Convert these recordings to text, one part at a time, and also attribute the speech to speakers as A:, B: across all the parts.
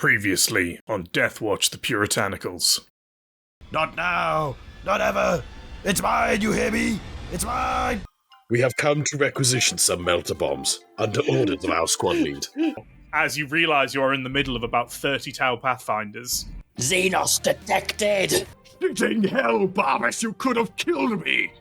A: Previously on Deathwatch, the Puritanicals.
B: Not now! Not ever! It's mine, you hear me? It's mine!
C: We have come to requisition some melter bombs, under orders of our squad lead.
A: As you realise you are in the middle of about 30 Tau Pathfinders.
D: Xenos detected!
B: Shitting hell, Barbas, you could have killed me!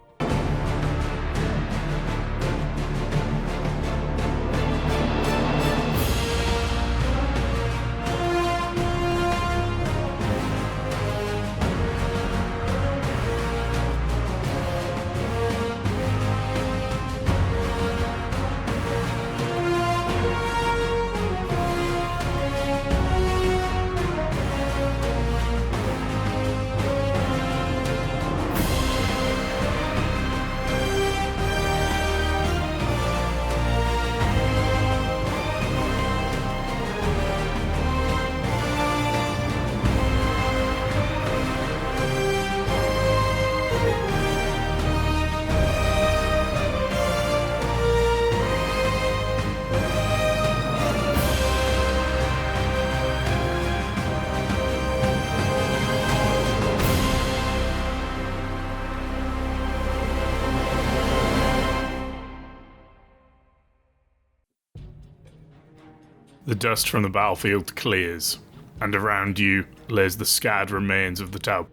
A: The dust from the battlefield clears, and around you lays the scarred remains of the Tau.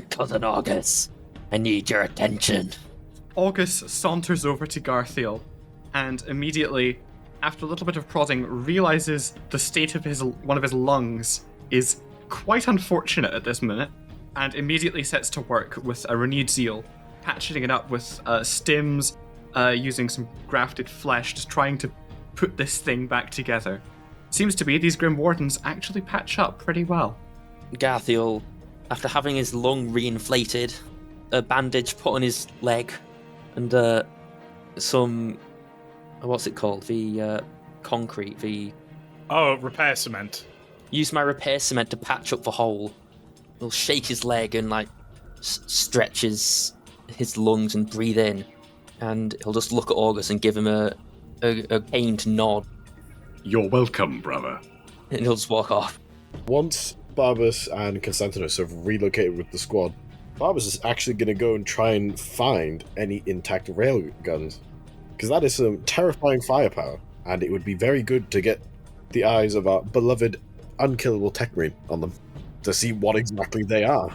D: Cousin August, I need your attention.
E: August saunters over to Garthiel, and immediately, after a little bit of prodding, realizes the state of one of his lungs is quite unfortunate at this minute, and immediately sets to work with a renewed zeal, patching it up with stims, using some grafted flesh, just trying to put this thing back together. Seems to be these Grim Wardens actually patch up pretty well.
D: Garthiel, after having his lung reinflated, a bandage put on his leg, and some... what's it called? The concrete, the...
A: Oh, repair cement.
D: Use my repair cement to patch up the hole. He'll shake his leg and, stretch his lungs and breathe in. And he'll just look at August and give him a pained nod.
B: You're welcome, brother.
D: And he'll just walk off.
C: Once Barbas and Constantinos have relocated with the squad, Barbas is actually going to go and try and find any intact rail guns. Because that is some terrifying firepower, and it would be very good to get the eyes of our beloved unkillable tech marine on them, to see what exactly they are.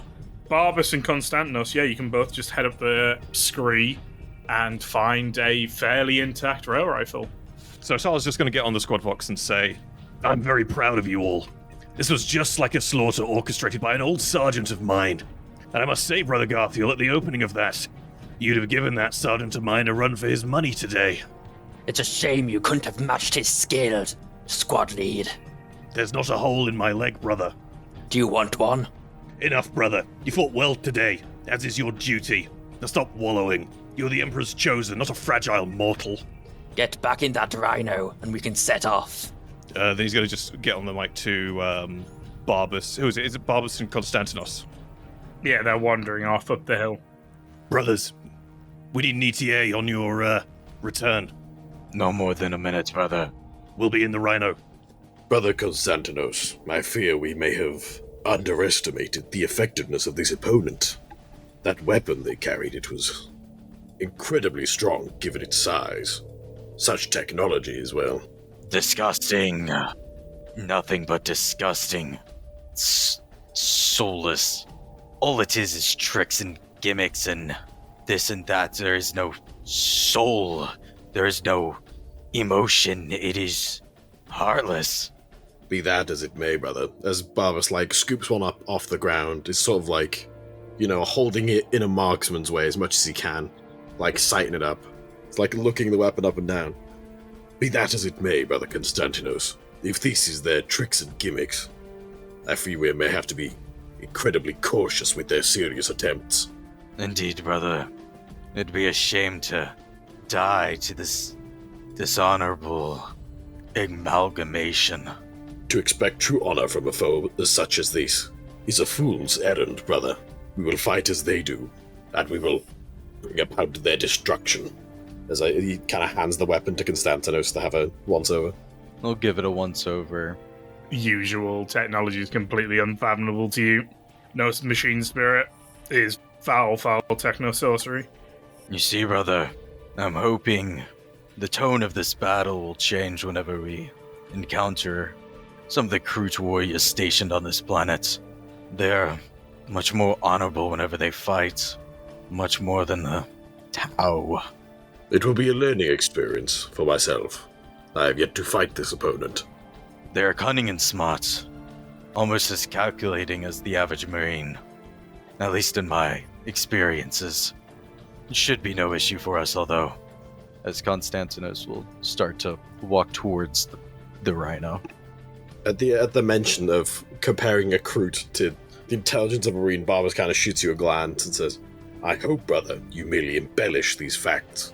A: Barbas and Constantinos, yeah, you can both just head up the scree and find a fairly intact rail rifle.
F: So Charles just going to get on the squad box and say, I'm very proud of you all. This was just like a slaughter orchestrated by an old sergeant of mine. And I must say, Brother Garthiel, at the opening of that, you'd have given that sergeant of mine a run for his money today.
D: It's a shame you couldn't have matched his skill, squad lead.
F: There's not a hole in my leg, brother.
D: Do you want one?
F: Enough, brother. You fought well today, as is your duty. Now stop wallowing. You're the Emperor's chosen, not a fragile mortal.
D: Get back in that rhino, and we can set off.
F: Then he's going to just get on the mic to Barbas. Who is it? Is it Barbas and Constantinos?
A: Yeah, they're wandering off up the hill.
F: Brothers, we need an ETA on your return.
G: No more than a minute, brother.
F: We'll be in the rhino.
C: Brother Constantinos, I fear we may have underestimated the effectiveness of this opponent. That weapon they carried, it was incredibly strong given its size. Such technology as well.
G: Disgusting. Nothing but disgusting. Soulless. All it is tricks and gimmicks and this and that. There is no soul. There is no emotion. It is heartless.
C: Be that as it may, brother, as Barbas scoops one up off the ground, is sort of holding it in a marksman's way as much as he can, sighting it up. It's like looking the weapon up and down. Be that as it may, Brother Constantinos, if this is their tricks and gimmicks, I fear we may have to be incredibly cautious with their serious attempts.
G: Indeed, brother. It'd be a shame to die to this dishonorable amalgamation.
C: To expect true honor from a foe such as this is a fool's errand, brother. We will fight as they do, and we will bring about their destruction. As he kind of hands the weapon to Constantinos to have a once-over.
G: We'll give it a once-over.
A: usual technology is completely unfathomable to you. No machine spirit is foul techno-sorcery.
G: You see, brother, I'm hoping the tone of this battle will change whenever we encounter some of the Kroot warriors stationed on this planet. They're much more honorable whenever they fight, much more than the Tau.
C: It will be a learning experience for myself. I have yet to fight this opponent.
G: They're cunning and smart, almost as calculating as the average Marine. At least in my experiences. It should be no issue for us, although.
H: As Constantinos will start to walk towards the rhino.
C: At the mention of comparing a Kroot to the intelligence of a Marine, Barbas kind of shoots you a glance and says, I hope, brother, you merely embellish these facts.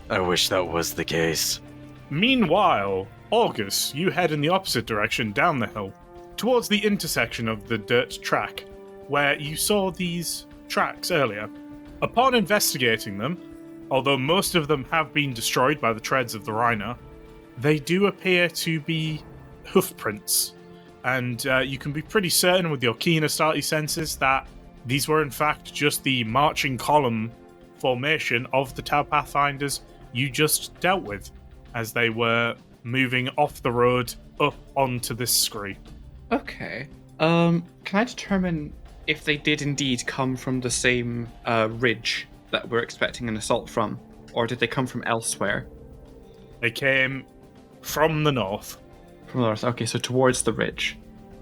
G: I wish that was the case.
A: Meanwhile, August, you head in the opposite direction down the hill, towards the intersection of the dirt track, where you saw these tracks earlier. Upon investigating them, although most of them have been destroyed by the treads of the rhino, they do appear to be hoof prints, and you can be pretty certain with your keen Astarte senses that these were in fact just the marching column formation of the Tau Pathfinders you just dealt with, as they were moving off the road up onto this scree.
E: Okay. Can I determine if they did indeed come from the same ridge that we're expecting an assault from, or did they come from elsewhere?
A: They came from the north.
E: From the north, okay, so towards the ridge.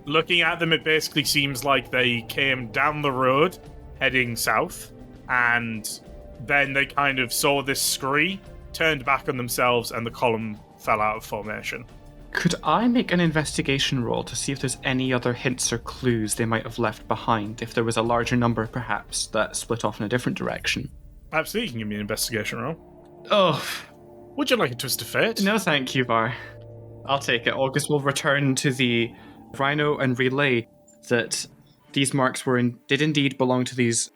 A: Looking at them, it basically seems like they came down the road, heading south, and then they kind of saw this scree, turned back on themselves, and the column fell out of formation.
E: Could I make an investigation roll to see if there's any other hints or clues they might have left behind, if there was a larger number perhaps that split off in a different direction?
A: Absolutely, you can give me an investigation roll.
E: Oh.
A: Would you like a twist of fate?
E: No thank you, Var. I'll take it. August will return to the rhino and relay that these marks did indeed belong to these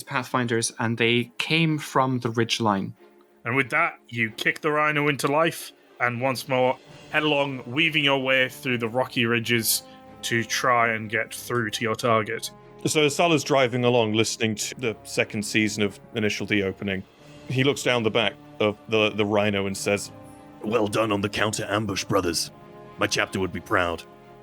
E: Pathfinders, and they came from the ridgeline.
A: And with that, you kick the rhino into life, and once more head along, weaving your way through the rocky ridges to try and get through to your target.
F: So Salah's driving along, listening to the second season of Initial D opening. He looks down the back of the rhino and says, "Well done on the counter-ambush, brothers. My chapter would be proud.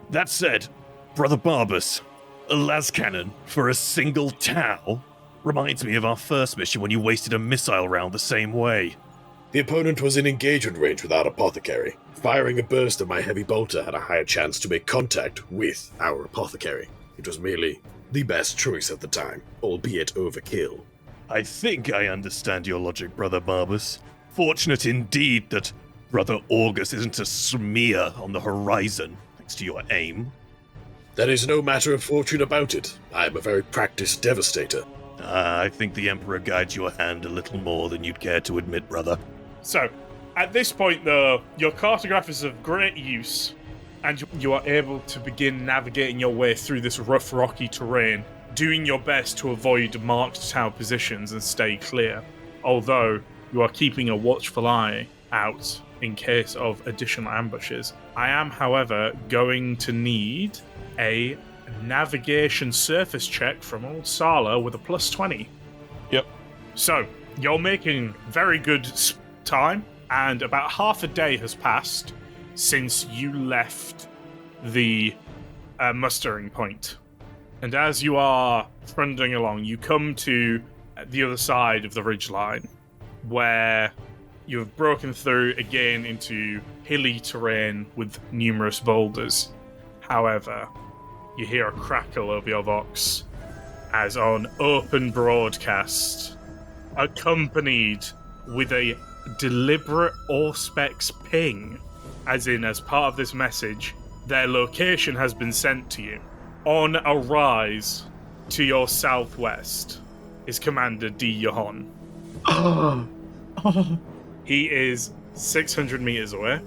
F: That said, Brother Barbas, a las cannon for a single Tau reminds me of our first mission when you wasted a missile round the same way."
C: The opponent was in engagement range without Apothecary. Firing a burst of my heavy bolter had a higher chance to make contact with our Apothecary. It was merely the best choice at the time, albeit overkill.
F: I think I understand your logic, Brother Barbas. Fortunate indeed that Brother August isn't a smear on the horizon, thanks to your aim.
C: There is no matter of fortune about it. I am a very practiced devastator.
F: I think the Emperor guides your hand a little more than you'd care to admit, brother.
A: So, at this point though, your cartograph is of great use, and you are able to begin navigating your way through this rough, rocky terrain, doing your best to avoid marked Tau positions and stay clear, although you are keeping a watchful eye out in case of additional ambushes. I am, however, going to need a navigation surface check from old Sala with a +20.
F: Yep.
A: So, you're making very good time, and about half a day has passed since you left the mustering point. And as you are trundling along, you come to the other side of the ridgeline, where you have broken through again into hilly terrain with numerous boulders. However, you hear a crackle over your vox as on open broadcast, accompanied with a deliberate Auspex ping, as part of this message, their location has been sent to you. On a rise to your southwest is Commander D. Johan. He is 600 meters away.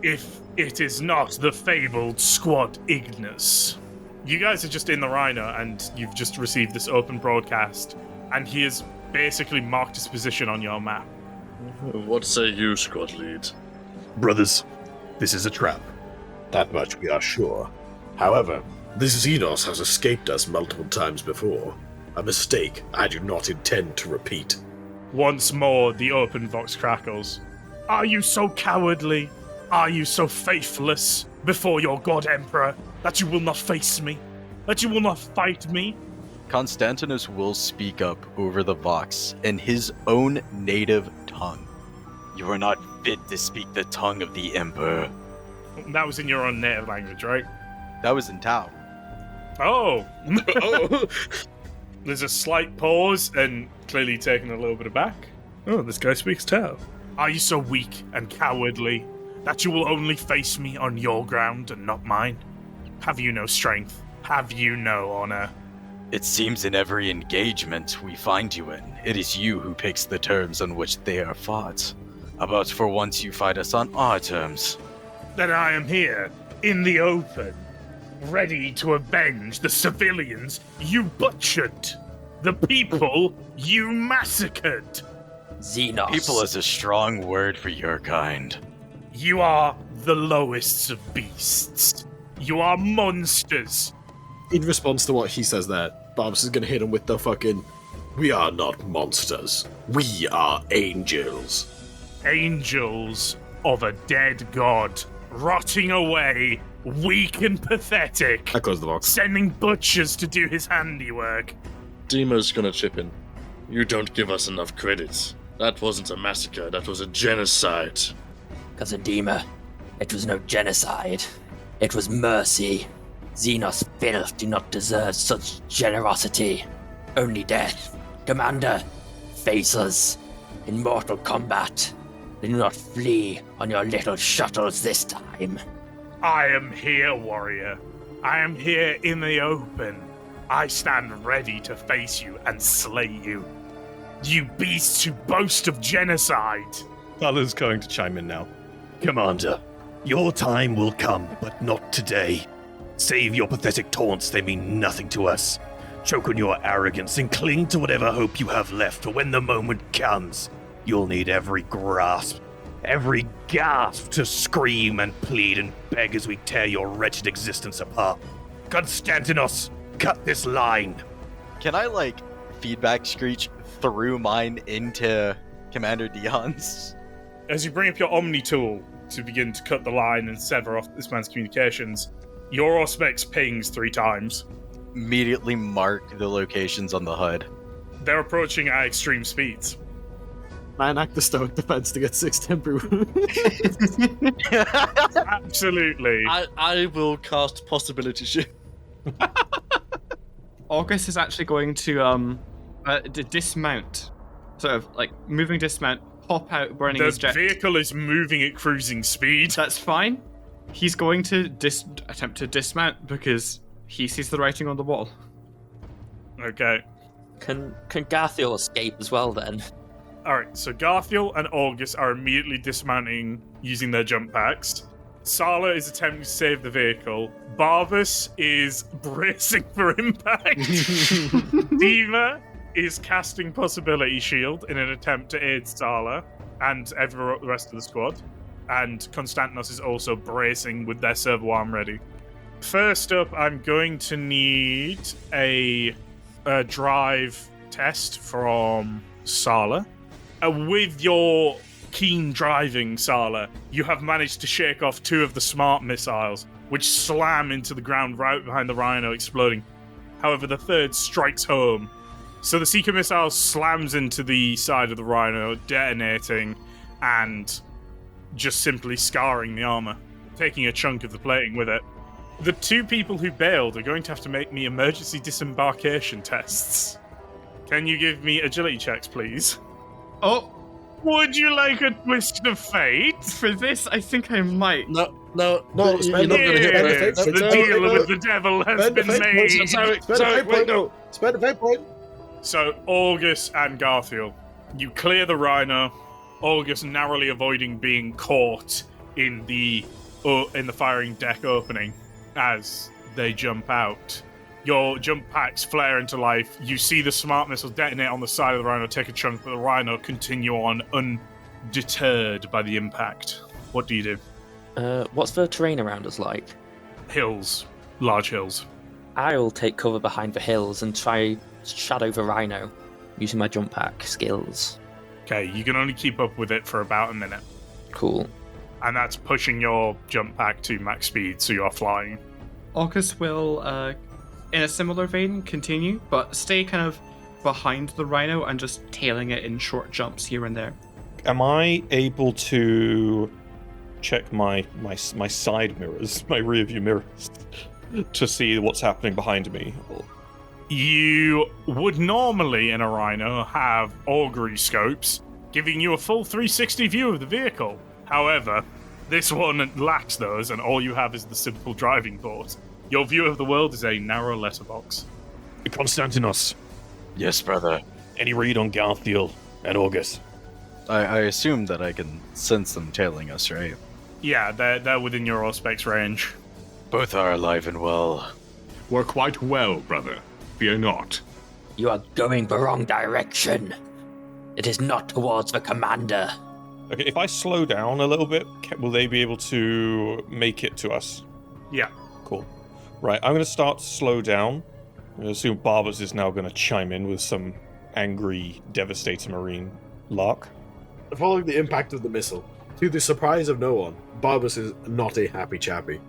A: If it is not the fabled Squad Ignis. You guys are just in the Rhino, and you've just received this open broadcast, and he has basically marked his position on your map.
I: What say you, Squad Lead?
F: Brothers, this is a trap.
C: That much we are sure. However, this xenos has escaped us multiple times before. A mistake I do not intend to repeat.
A: Once more, the open vox crackles. Are you so cowardly? Are you so faithless before your god emperor that you will not face me? That you will not fight me?
H: Constantinus will speak up over the Vox in his own native tongue.
G: You are not fit to speak the tongue of the Emperor.
A: That was in your own native language, right?
H: That was in Tau.
A: Oh!
C: Oh,
A: There's a slight pause and clearly taken a little bit aback. Oh, this guy speaks Tau. Are you so weak and cowardly that you will only face me on your ground and not mine? Have you no strength? Have you no honor?
G: It seems in every engagement we find you in, it is you who picks the terms on which they are fought. About for once you fight us on our terms.
A: That I am here, in the open, ready to avenge the civilians you butchered, the people you massacred.
D: Xenos.
G: People is a strong word for your kind.
A: You are the lowest of beasts. You are monsters.
C: in response to what he says there, Barbas is gonna hit him with the fucking, we are not monsters. We are angels.
A: Angels of a dead god, rotting away, weak and pathetic,
C: I close the box.
A: sending butchers to do his handiwork.
I: Dima's gonna chip in. You don't give us enough credits. That wasn't a massacre, that was a genocide.
D: Kazadima, it was no genocide. It was mercy. Xenos filth do not deserve such generosity. Only death. Commander, face us. In mortal combat. Do not flee on your little shuttles this time.
A: I am here, warrior. I am here in the open. I stand ready to face you and slay you. You beasts who boast of genocide.
F: Tala's going to chime in now.
J: Commander, your time will come, but not today. Save your pathetic taunts, they mean nothing to us. Choke on your arrogance and cling to whatever hope you have left, for when the moment comes, you'll need every grasp, every gasp to scream and plead and beg as we tear your wretched existence apart. Constantinos, cut this line.
H: Can I, feedback screech through mine into Commander Dion's?
A: As you bring up your Omni tool to begin to cut the line and sever off this man's communications, your Auspex pings 3 times.
H: Immediately mark the locations on the HUD.
A: They're approaching at extreme speeds.
C: 9 act the stoic defense to get 6 temper.
A: Absolutely.
I: I will cast possibility shift.
E: August is actually going to dismount, sort of moving dismount, pop out, burning his
A: The
E: jet.
A: vehicle is moving at cruising speed.
E: That's fine. He's going to attempt to dismount because he sees the writing on the wall.
A: Okay.
D: Can Garthiel escape as well then?
A: Alright, so Garthiel and August are immediately dismounting using their jump packs. Sala is attempting to save the vehicle. Barbas is bracing for impact. Diva is casting Possibility Shield in an attempt to aid Sala and the rest of the squad. And Constantinos is also bracing with their servo arm ready. First up, I'm going to need a drive test from Sala. With your keen driving, Sala, you have managed to shake off 2 of the smart missiles, which slam into the ground right behind the Rhino, exploding. However, the 3rd strikes home. So the Seeker missile slams into the side of the Rhino, detonating and just simply scarring the armor, taking a chunk of the plating with it. The 2 people who bailed are going to have to make me emergency disembarkation tests. Can you give me agility checks, please?
E: Oh,
A: Would you like a twist of fate?
E: for this, I think I might.
I: No,
C: you're not gonna hit
A: Yes,
C: benefit.
A: the deal with the devil has been made.
C: Spend a fate point.
A: So, August and Garthiel, you clear the Rhino. August narrowly avoiding being caught in the firing deck opening as they jump out. Your jump packs flare into life. You see the smart missile detonate on the side of the Rhino, take a chunk, but the Rhino continue on undeterred by the impact. What do you do?
D: What's the terrain around us like?
A: Hills. large hills.
D: I'll take cover behind the hills and try shadow the rhino using my jump pack skills.
A: Okay, you can only keep up with it for about a minute.
D: Cool.
A: And that's pushing your jump pack to max speed, so you are flying.
E: August will, in a similar vein, continue, but stay kind of behind the rhino and just tailing it in short jumps here and there.
F: Am I able to check my side mirrors, my rear view mirrors, to see what's happening behind me?
A: You would normally, in a rhino, have augury scopes, giving you a full 360 view of the vehicle. However, this one lacks those, and all you have is the simple driving board. Your view of the world is a narrow letterbox.
F: Konstantinos,
G: Yes, brother.
F: any read on Garthiel and August?
G: I assume that I can sense them tailing us, right?
A: Yeah, they're within your Auspex range.
G: Both are alive and well.
K: We're quite well, brother. Fear not.
D: You are going the wrong direction. It is not towards the commander.
F: Okay, if I slow down a little bit, will they be able to make it to us?
A: Yeah.
F: Cool. Right, I'm going to start to slow down. I assume Barbas is now going to chime in with some angry, devastating marine lark.
C: Following the impact of the missile, to the surprise of no one, Barbas is not a happy chappy.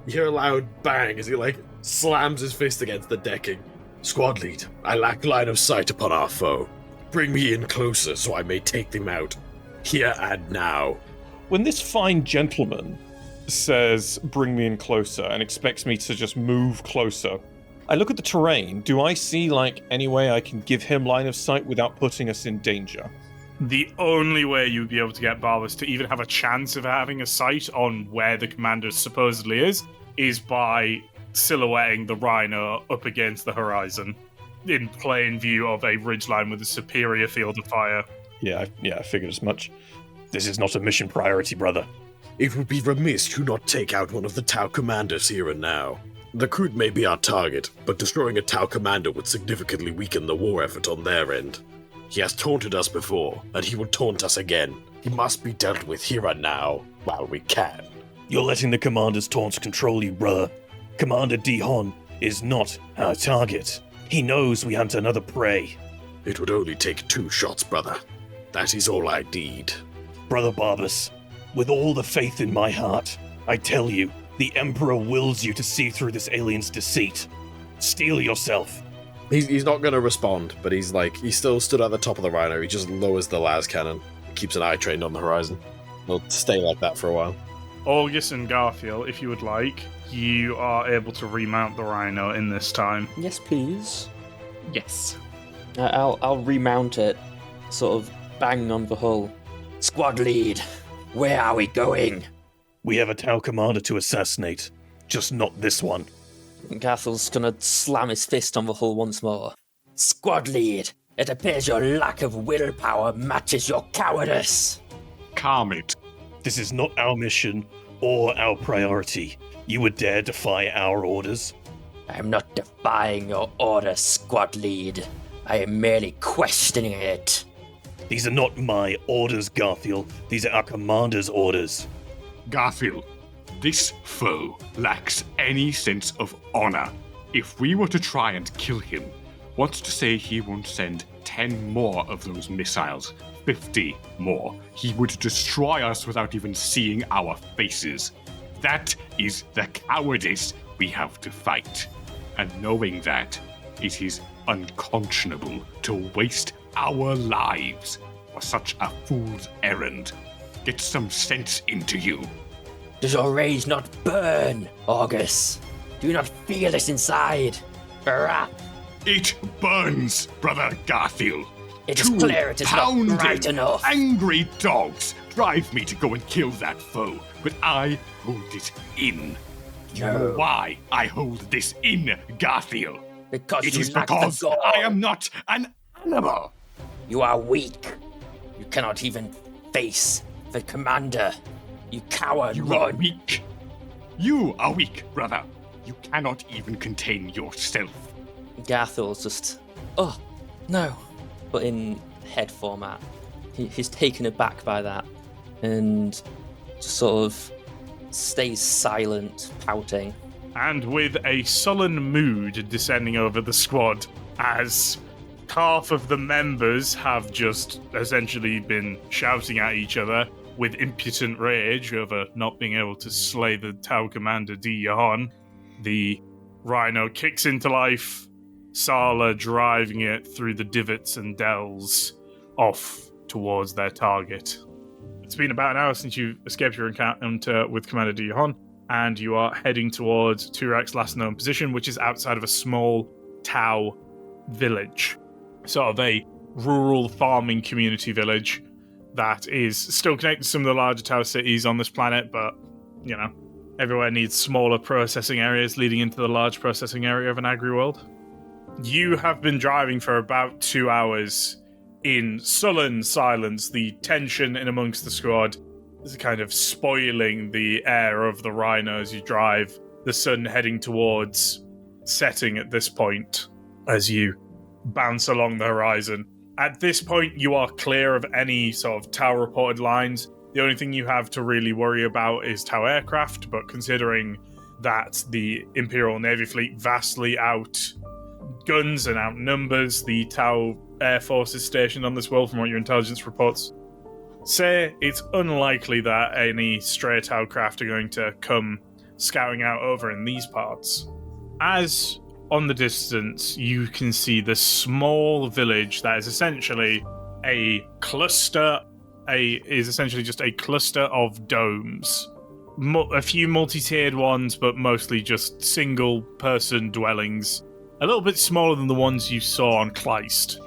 C: You hear a loud bang as he, slams his fist against the decking. Squad lead, I lack line of sight upon our foe. Bring me in closer so I may take them out. Here and now.
F: When this fine gentleman says, bring me in closer, and expects me to just move closer, I look at the terrain. Do I see, any way I can give him line of sight without putting us in danger?
A: The only way you'd be able to get Barbas to even have a chance of having a sight on where the commander supposedly is by silhouetting the rhino up against the horizon in plain view of a ridgeline with a superior field of fire.
F: Yeah, I figured as much. This is not a mission priority, brother.
C: It would be remiss to not take out one of the Tau commanders here and now. The Kroot may be our target, but destroying a Tau commander would significantly weaken the war effort on their end. He has taunted us before, and he will taunt us again. He must be dealt with here and now, while we can.
J: You're letting the commander's taunts control you, brother. Commander Dihon is not our target. He knows we hunt another prey.
C: It would only take 2 shots, brother. That is all I need.
J: Brother Barbas, with all the faith in my heart, I tell you, the Emperor wills you to see through this alien's deceit. Steel yourself.
C: He's not going to respond, but he's still stood at the top of the rhino. He just lowers the las cannon, keeps an eye trained on the horizon. He'll stay like that for a while.
A: August and Garfield, if you would like, you are able to remount the rhino in this time.
D: Yes, please.
E: Yes.
D: I'll remount it, sort of bang on the hull. Squad lead, where are we going?
J: We have a Tau commander to assassinate, just not this one.
D: Gathel's gonna slam his fist on the hull once more. Squad lead, it appears your lack of willpower matches your cowardice.
K: Calm it.
J: This is not our mission or our priority. You would dare defy our orders?
D: I am not defying your order, squad lead. I am merely questioning it.
J: These are not my orders, Garfield. These are our commander's orders.
K: Garfield, this foe lacks any sense of honor. If we were to try and kill him, what's to say he won't send 10 more of those missiles, 50 more? He would destroy us without even seeing our faces. That is the cowardice we have to fight. And knowing that, it is unconscionable to waste our lives for such a fool's errand. Get some sense into you.
D: Does your rage not burn, August? Do you not feel it inside? Rah!
K: It burns, Brother Garfield.
D: It is clear it is not bright enough.
K: Angry dogs drive me to go and kill that foe, but I hold it in. You know why I hold this in, Garfield?
D: Because
K: it
D: you
K: is
D: lack the
K: because
D: gall.
K: I am not an animal.
D: You are weak. You cannot even face the commander. You coward,
K: You
D: run.
K: are weak. You are weak, brother. You cannot even contain yourself.
D: Gathel's just, oh, no. But in head format. He's taken aback by that and just sort of stays silent, pouting.
A: and with a sullen mood descending over the squad as half of the members have just essentially been shouting at each other with impotent rage over not being able to slay the Tau commander D. Johan. The Rhino kicks into life, Sala driving it through the divots and dells off towards their target. It's been about an hour since you escaped your encounter with Commander D. Johan, and you are heading towards Turak's last known position, which is outside of a small Tau village. Sort of a rural farming community village that is still connected to some of the larger Tau cities on this planet, but, you know, everywhere needs smaller processing areas leading into the large processing area of an agri-world. You have been driving for about 2 hours in sullen silence. The tension in amongst the squad is kind of spoiling the air of the Rhino as you drive, the sun heading towards setting at this point as you bounce along the horizon. At this point, you are clear of any sort of Tau reported lines. The only thing you have to really worry about is Tau aircraft, but considering that the Imperial Navy fleet vastly outguns and outnumbers the Tau Air Forces stationed on this world from what your intelligence reports say, it's unlikely that any stray Tau craft are going to come scouting out over in these parts. As on the distance, you can see the small village that is essentially a cluster, is essentially just a cluster of domes. A few multi-tiered ones, but mostly just single-person dwellings. A little bit smaller than the ones you saw on Kleist.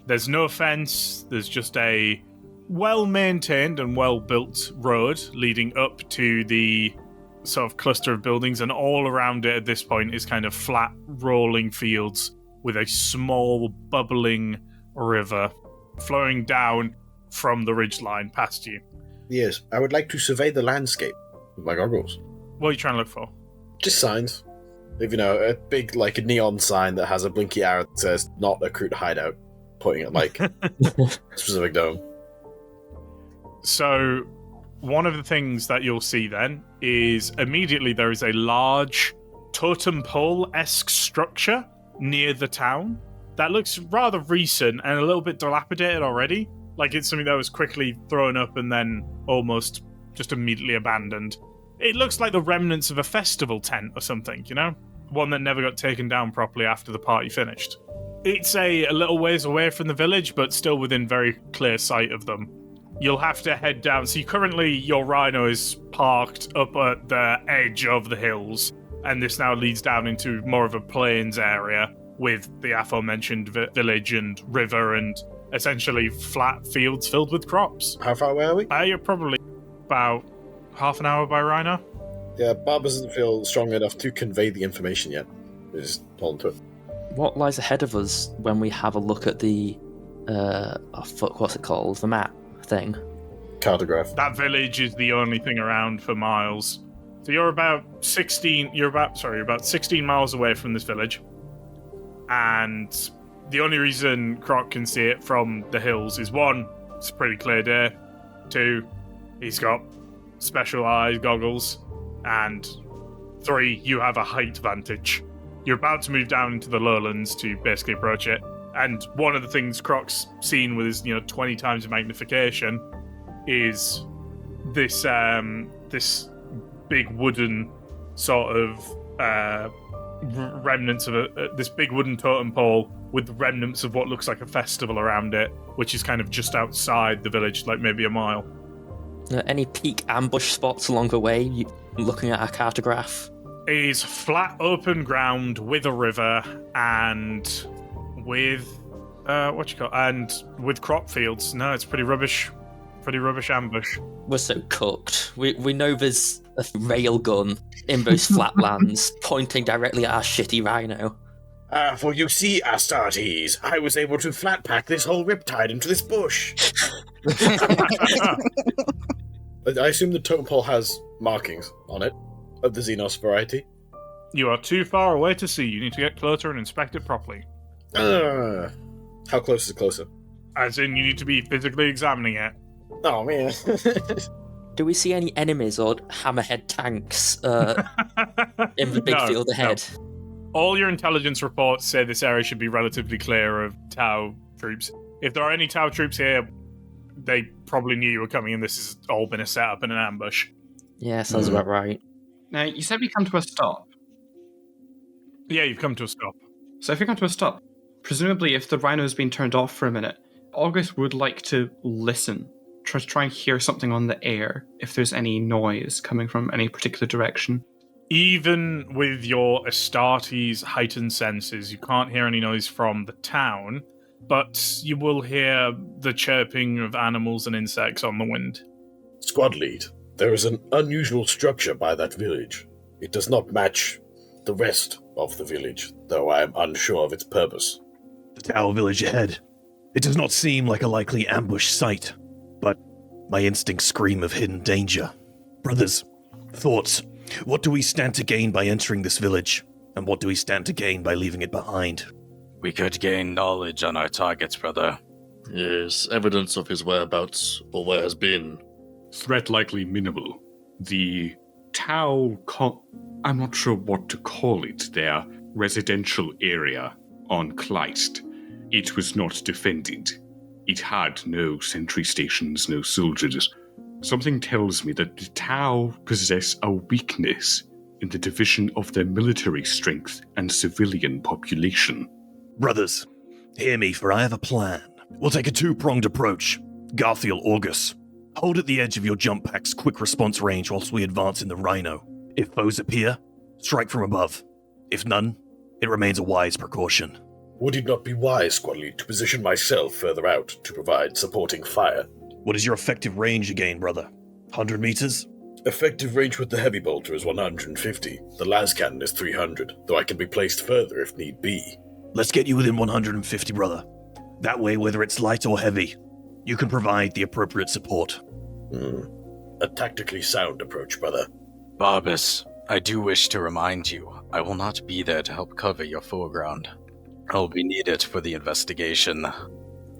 A: There's no fence, there's just a well-maintained and well-built road leading up to the sort of cluster of buildings, and all around it at this point is kind of flat, rolling fields with a small, bubbling river flowing down from the ridgeline past you.
C: Yes, I would like to survey the landscape with my goggles.
A: What are you trying to look for?
C: Just signs. If you know, a big, like, a neon sign that has a blinky arrow that says, not a Kroot hideout, pointing at, like, a specific dome.
A: So, one of the things that you'll see then is immediately there is a large totem pole-esque structure near the town that looks rather recent and a little bit dilapidated already. Like it's something that was quickly thrown up and then almost just immediately abandoned. It looks like the remnants of a festival tent or something, you know? One that never got taken down properly after the party finished. It's a little ways away from the village, but still within very clear sight of them. You'll have to head down. So currently your Rhino is parked up at the edge of the hills, and this now leads down into more of a plains area with the aforementioned village and river and essentially flat fields filled with crops.
C: How far away are we?
A: You're probably about half an hour by Rhino.
C: Yeah, Bob doesn't feel strong enough to convey the information yet. We just hold on to it.
D: What lies ahead of us when we have a look at the, what's it called? The map thing?
C: Cartograph.
A: That village is the only thing around for miles. So you're about 16 miles away from this village. And the only reason Croc can see it from the hills is 1, it's a pretty clear day. 2, he's got special eye goggles. And 3, you have a height vantage. You're about to move down into the lowlands to basically approach it. And one of the things Croc's seen with his, 20 times magnification is this this big wooden sort of remnants of this big wooden totem pole with remnants of what looks like a festival around it, which is kind of just outside the village, like maybe a mile.
D: Any peak ambush spots along the way, looking at our cartograph?
A: It is flat open ground with a river and with with crop fields. No, it's pretty rubbish ambush.
D: We're so cooked. We know there's a rail gun in those flatlands pointing directly at our shitty Rhino.
C: For you see, Astartes, I was able to flat pack this whole riptide into this bush. I assume the totem pole has markings on it of the xenos variety.
A: You are too far away to see. You need to get closer and inspect it properly.
C: How close is closer?
A: As in, you need to be physically examining it.
C: Oh, man.
D: Do we see any enemies or hammerhead tanks in the big
A: No,
D: field ahead?
A: no. All your intelligence reports say this area should be relatively clear of Tau troops. If there are any Tau troops here, they probably knew you were coming, and this has all been a setup and an ambush.
D: Yeah, sounds about right.
E: Now, you said we come to a stop.
A: Yeah, you've come to a stop.
E: So if we come to a stop, presumably if the rhino's been turned off for a minute, August would like to listen, try and hear something on the air, if there's any noise coming from any particular direction.
A: Even with your Astartes' heightened senses, you can't hear any noise from the town, but you will hear the chirping of animals and insects on the wind.
C: Squad lead, there is an unusual structure by that village. It does not match the rest of the village, though I am unsure of its purpose.
J: The Tau village ahead. It does not seem like a likely ambush site, but my instincts scream of hidden danger. Brothers, thoughts. What do we stand to gain by entering this village? And what do we stand to gain by leaving it behind?
G: We could gain knowledge on our targets, brother.
I: Yes, evidence of his whereabouts or where has been.
K: Threat likely minimal. The Tau, I'm not sure what to call it, their residential area on Kleist. It was not defended. It had no sentry stations, no soldiers. Something tells me that the Tau possess a weakness in the division of their military strength and civilian population.
J: Brothers, hear me, for I have a plan. We'll take a two-pronged approach. Garthiel, August, hold at the edge of your jump pack's quick response range whilst we advance in the Rhino. If foes appear, strike from above. If none, it remains a wise precaution.
C: Would it not be wise, Squad Lead, to position myself further out to provide supporting fire?
J: What is your effective range again, brother? 100 meters?
C: Effective range with the heavy bolter is 150. The las cannon is 300, though I can be placed further if need be.
J: Let's get you within 150, brother. That way, whether it's light or heavy, you can provide the appropriate support.
C: A tactically sound approach, brother.
G: Barbas, I do wish to remind you, I will not be there to help cover your foreground. I'll be needed for the investigation.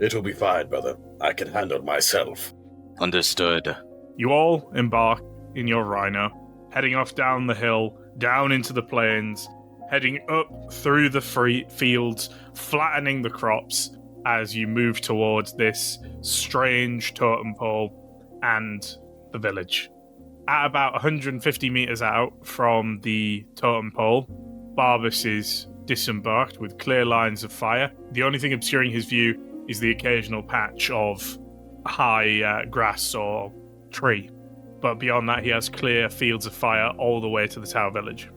C: It'll be fine, brother. I can handle myself.
G: Understood.
A: You all embark in your Rhino, heading off down the hill, down into the plains, heading up through the fields, flattening the crops as you move towards this strange totem pole and the village. At about 150 meters out from the totem pole, Barbas is disembarked with clear lines of fire. The only thing obscuring his view is the occasional patch of high grass or tree. But beyond that, he has clear fields of fire all the way to the Tau village.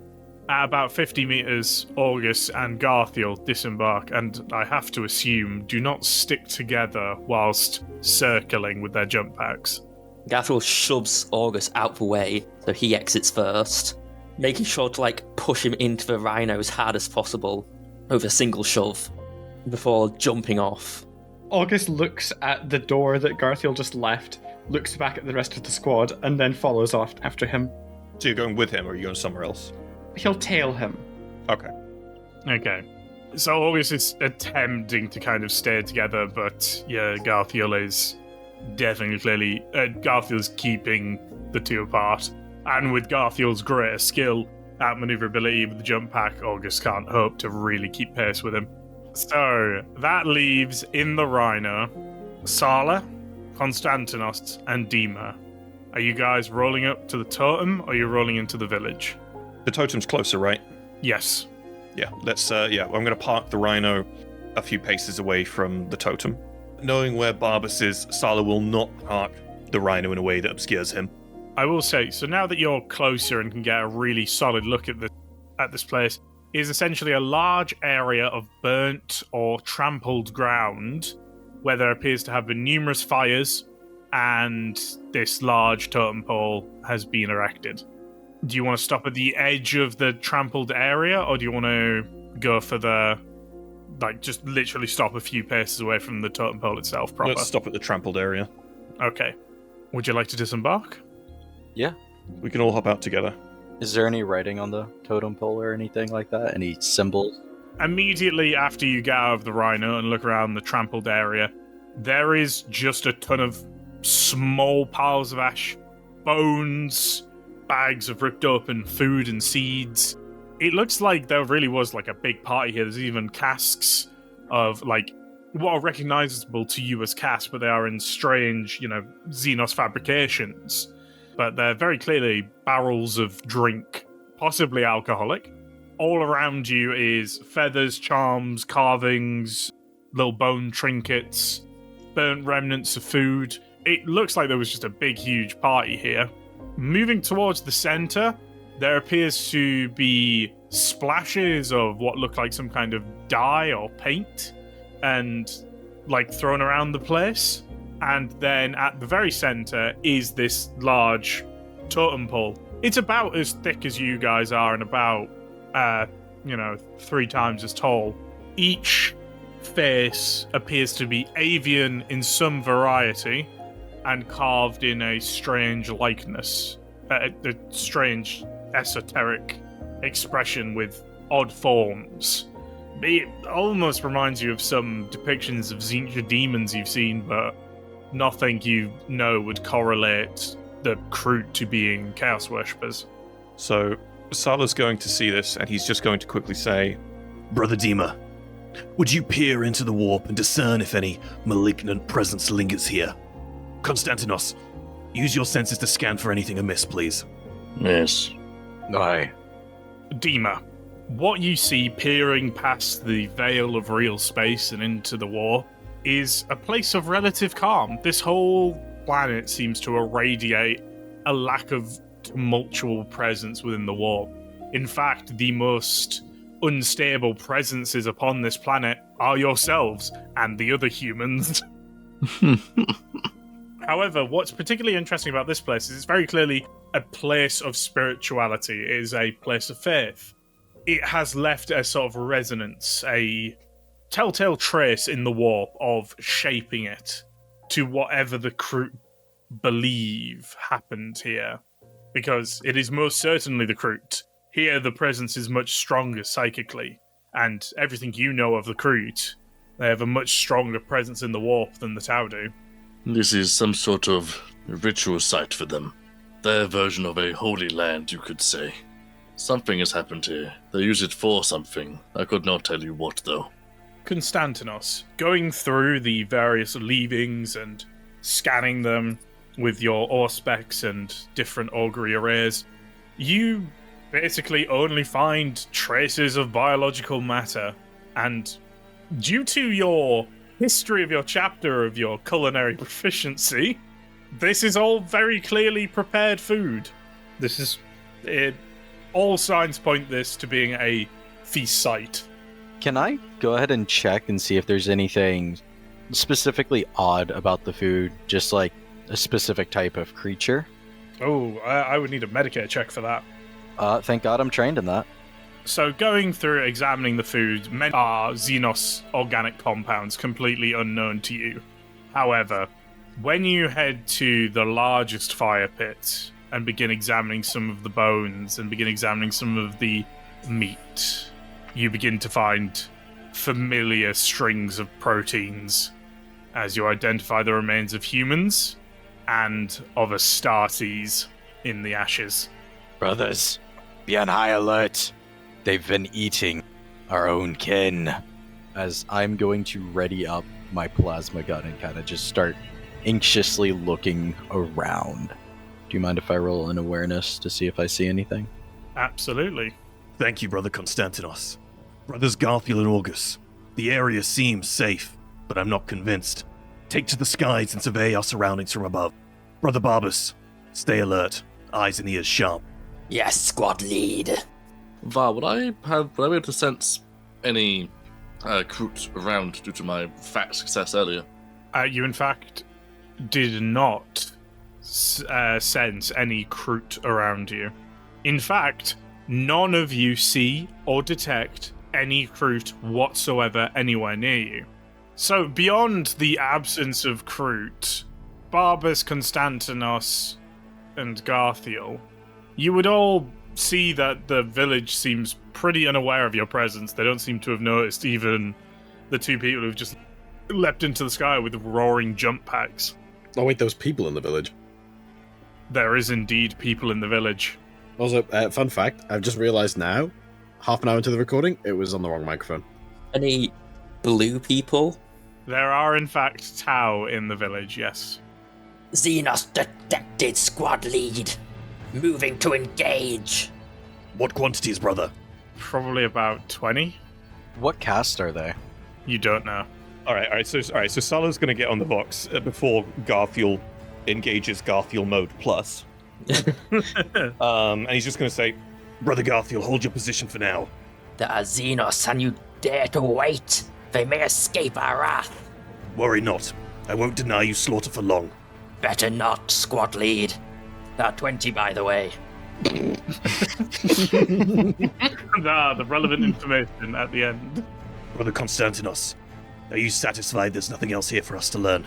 A: At about 50 meters, August and Garthiel disembark, and I have to assume do not stick together whilst circling with their jump packs.
D: Garthiel shoves August out the way, so he exits first, making sure to push him into the Rhino as hard as possible with a single shove before jumping off.
E: August looks at the door that Garthiel just left, looks back at the rest of the squad, and then follows off after him.
F: So you're going with him, or are you going somewhere else?
E: He'll tail him.
F: Okay.
A: Okay. So August is attempting to kind of stay together, but yeah, Garthiel is definitely Garthiel's keeping the two apart. And with Garthiel's greater skill, outmaneuverability with the jump pack, August can't hope to really keep pace with him. So that leaves in the Rhino Sala, Konstantinos, and Dima. Are you guys rolling up to the totem, or are you rolling into the village?
F: The totem's closer, right?
A: Yes.
F: Yeah, let's, I'm going to park the Rhino a few paces away from the totem. Knowing where Barbas is, Sala will not park the Rhino in a way that obscures him.
A: I will say, so now that you're closer and can get a really solid look at this place, is essentially a large area of burnt or trampled ground where there appears to have been numerous fires and this large totem pole has been erected. Do you want to stop at the edge of the trampled area, or do you want to go for the, just literally stop a few paces away from the totem pole itself proper?
F: Let's stop at the trampled area.
A: Okay. Would you like to disembark?
H: Yeah.
F: We can all hop out together.
H: Is there any writing on the totem pole or anything like that? Any symbols?
A: Immediately after you get out of the Rhino and look around the trampled area, there is just a ton of small piles of ash bones, bags of ripped open food and seeds. It looks like there really was like a big party here. There's even casks of like what are recognizable to you as casks, but they are in strange, xenos fabrications. But they're very clearly barrels of drink, possibly alcoholic. All around you is feathers, charms, carvings, little bone trinkets, burnt remnants of food. It looks like there was just a big, huge party here. Moving towards the center, there appears to be splashes of what look like some kind of dye or paint and like thrown around the place. And then at the very center is this large totem pole. It's about as thick as you guys are and about 3 times as tall. Each face appears to be avian in some variety and carved in a strange likeness, a strange esoteric expression with odd forms. It almost reminds you of some depictions of Xenos demons you've seen, but nothing you know would correlate the Kroot to being Chaos Worshippers.
F: So Sala's going to see this, and he's just going to quickly say, Brother Dima, would you peer into the warp and discern if any malignant presence lingers here? Konstantinos, use your senses to scan for anything amiss, please.
I: Yes.
G: Aye.
A: Dima, what you see peering past the veil of real space and into the war is a place of relative calm. This whole planet seems to irradiate a lack of tumultual presence within the warp. In fact, the most unstable presences upon this planet are yourselves and the other humans. However, what's particularly interesting about this place is it's very clearly a place of spirituality. It is a place of faith. It has left a sort of resonance, a telltale trace in the warp of shaping it to whatever the Kroot believe happened here. Because it is most certainly the Kroot. Here, the presence is much stronger psychically, and everything you know of the Kroot, they have a much stronger presence in the warp than the Tau do.
I: This is some sort of ritual site for them. Their version of a holy land, you could say. Something has happened here. They use it for something. I could not tell you what, though.
A: Konstantinos, going through the various leavings and scanning them with your auspex and different augury arrays, you basically only find traces of biological matter. And due to your history of your chapter of your culinary proficiency, this is all very clearly prepared food. This is it. All signs point this to being a feast site.
H: Can I go ahead and check and see if there's anything specifically odd about the food, just like a specific type of creature?
A: Oh, I would need a Medicare check for that.
H: Thank God I'm trained in that.
A: So going through examining the food, many are xenos organic compounds completely unknown to you. However, when you head to the largest fire pit and begin examining some of the bones and begin examining some of the meat, you begin to find familiar strings of proteins as you identify the remains of humans and of Astartes in the ashes.
G: Brothers, be on high alert. They've been eating our own kin.
H: As I'm going to ready up my plasma gun and kind of just start anxiously looking around. Do you mind if I roll an awareness to see if I see anything?
A: Absolutely.
F: Thank you, Brother Konstantinos. Brothers Garthiel and August, the area seems safe, but I'm not convinced. Take to the skies and survey our surroundings from above. Brother Barbus, stay alert, eyes and ears sharp.
D: Yes, squad lead.
I: Va, would I be able to sense any Kroot around due to my fat success earlier?
A: You, in fact, did not sense any Kroot around you. In fact, none of you see or detect any Kroot whatsoever anywhere near you. So, beyond the absence of Kroot, Barbus, Konstantinos, and Garthiel, you would all see that the village seems pretty unaware of your presence. They don't seem to have noticed even the two people who've just leapt into the sky with roaring jump packs.
C: Oh wait, those people in the village.
A: There is indeed people in the village.
C: Also, fun fact, I've just realized now, half an hour into the recording, it was on the wrong microphone.
D: Any blue people?
A: There are, in fact, Tau in the village, yes.
L: Xenos detected, squad lead. Moving to engage.
J: What quantities, brother?
A: Probably about 20.
H: What cast are they?
A: You don't know.
F: All right. So Sala's going to get on the box before Garthiel engages Garthiel mode plus. And he's just going to say, Brother Garthiel, hold your position for now.
L: There are Xenos, and you dare to wait. They may escape our wrath.
J: Worry not. I won't deny you slaughter for long.
L: Better not, squad lead. There are 20, by the way.
A: The relevant information at the end.
J: Brother Konstantinos, are you satisfied there's nothing else here for us to learn?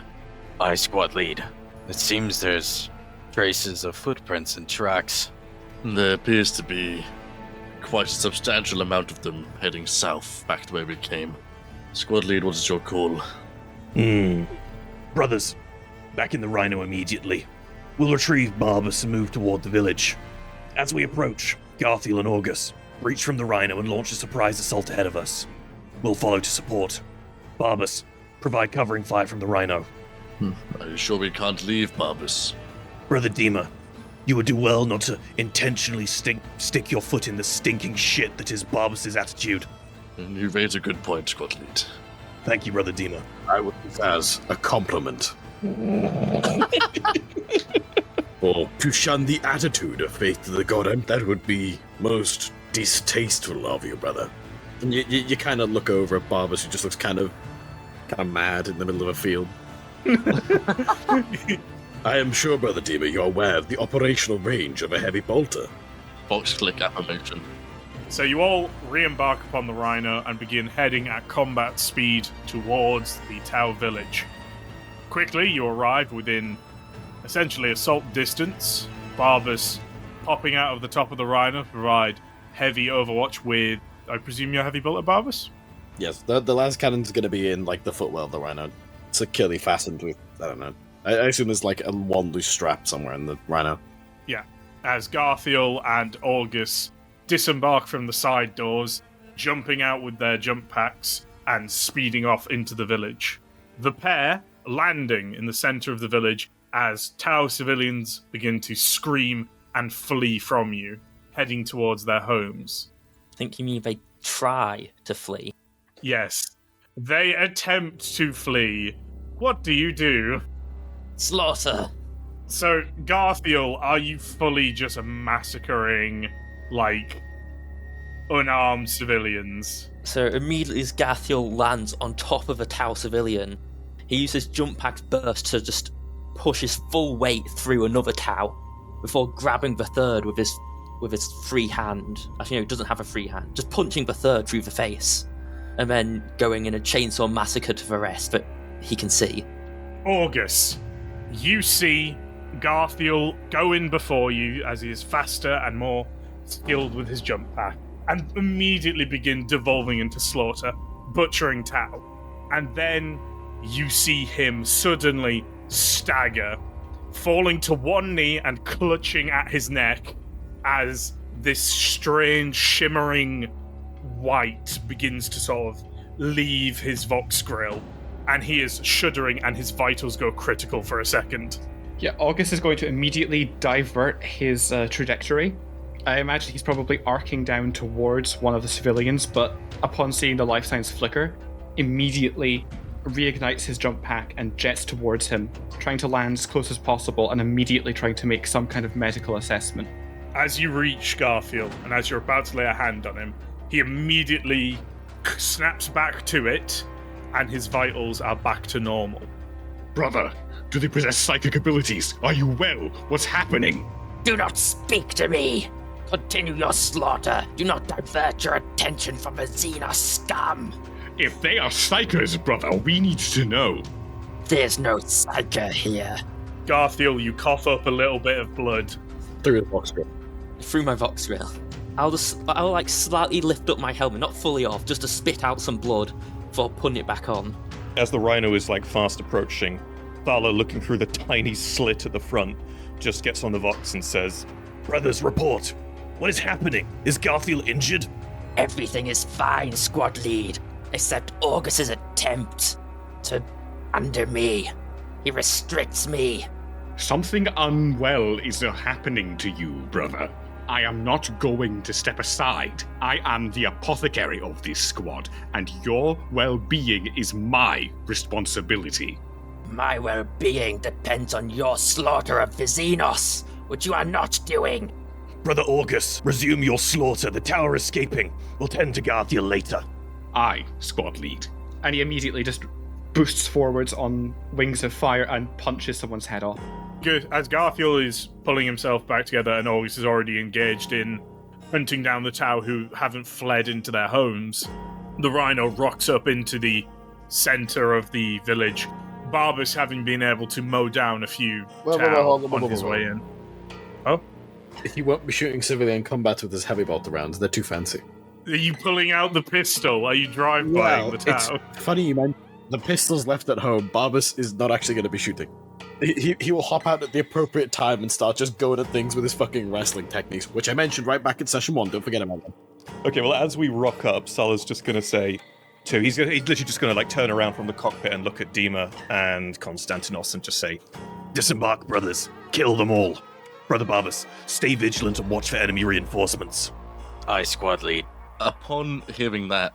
G: Aye, squad lead. It seems there's traces of footprints and tracks.
I: There appears to be quite a substantial amount of them heading south, back to where we came. Squad lead, what is your call?
J: Brothers, back in the Rhino immediately. We'll retrieve Barbus and move toward the village. As we approach, Garthiel and August breach from the Rhino and launch a surprise assault ahead of us. We'll follow to support. Barbus, provide covering fire from the Rhino.
I: Are you sure we can't leave, Barbus?
J: Brother Dima, you would do well not to intentionally stick your foot in the stinking shit that is Barbus's attitude.
I: And you raise a good point, squad lead.
J: Thank you, Brother Dima.
C: I would use as a compliment. Or to shun the attitude of faith to the god, that would be most distasteful of you, brother. And you kind of look over at Barbus, who just looks kind of mad in the middle of a field. I am sure, Brother Dima, you're aware of the operational range of a heavy bolter.
I: Box click affirmation.
A: So you all re-embark upon the Rhino and begin heading at combat speed towards the Tau village. Quickly, you arrive within essentially assault distance. Barbus popping out of the top of the Rhino to provide heavy overwatch with, I presume, your heavy bullet, Barbus?
C: Yes, the last cannon's going to be in like the footwell of the Rhino, securely fastened with, I don't know. I assume there's like one loose strap somewhere in the Rhino.
A: Yeah. As Garthiel and August disembark from the side doors, jumping out with their jump packs and speeding off into the village. The pair landing in the center of the village as Tau civilians begin to scream and flee from you, heading towards their homes.
D: I think you mean they try to flee.
A: Yes, they attempt to flee. What do you do?
L: Slaughter.
A: So, Garthiel, are you fully just massacring, like, unarmed civilians?
D: So immediately as Garthiel lands on top of a Tau civilian, he uses jump pack's burst to just push his full weight through another Tau before grabbing the third with his free hand. Actually, no, he doesn't have a free hand. Just punching the third through the face, and then going in a chainsaw massacre to the rest that he can see.
A: August, you see Garthiel go in before you as he is faster and more skilled with his jump pack, and immediately begin devolving into slaughter, butchering Tau. And then you see him suddenly stagger, falling to one knee and clutching at his neck as this strange shimmering white begins to sort of leave his Vox grill, and he is shuddering and his vitals go critical for a second.
E: Yeah, August is going to immediately divert his trajectory. I imagine he's probably arcing down towards one of the civilians, but upon seeing the life signs flicker, immediately reignites his jump pack and jets towards him, trying to land as close as possible and immediately trying to make some kind of medical assessment.
A: As you reach Garthiel, and as you're about to lay a hand on him, he immediately snaps back to it, and his vitals are back to normal.
K: Brother, do they possess psychic abilities? Are you well? What's happening?
L: Do not speak to me. Continue your slaughter. Do not divert your attention from the Xenos scum.
K: If they are psychers, brother, we need to know.
L: There's no psyker here.
A: Garthiel, you cough up a little bit of blood.
C: Through the box grill.
D: Through my Vox grill. I'll like slightly lift up my helmet, not fully off, just to spit out some blood before putting it back on.
F: As the Rhino is like fast approaching, Thala, looking through the tiny slit at the front, just gets on the Vox and says, "Brothers, report. What is happening? Is Garthiel injured?"
L: Everything is fine, squad lead, except Augus's attempt to under me. He restricts me.
K: Something unwell is happening to you, brother. I am not going to step aside. I am the apothecary of this squad, and your well-being is my responsibility.
L: My well-being depends on your slaughter of the xenos, which you are not doing.
J: Brother August, resume your slaughter. The tower is escaping. We'll tend to Garthiel later.
K: I, squad lead.
E: And he immediately just boosts forwards on wings of fire and punches someone's head off.
A: Good. As Garthiel is pulling himself back together and August is already engaged in hunting down the Tau who haven't fled into their homes, the Rhino rocks up into the center of the village, Barbas having been able to mow down a few Tau on his way in. Oh?
C: He won't be shooting civilian combat with his heavy bolter rounds. They're too fancy.
A: Are you pulling out the pistol? Are you drive-bying the Tau?
C: It's funny you mentioned the pistol's left at home. Barbas is not actually going to be shooting. He will hop out at the appropriate time and start just going at things with his fucking wrestling techniques, which I mentioned right back in session 1. Don't forget about them.
F: Okay, well, as we rock up, Sala's just going to say, he's literally just going to like turn around from the cockpit and look at Dima and Konstantinos and just say,
J: Disembark, brothers. Kill them all. Brother Barbas, stay vigilant and watch for enemy reinforcements.
G: Aye, squad lead.
I: Upon hearing that,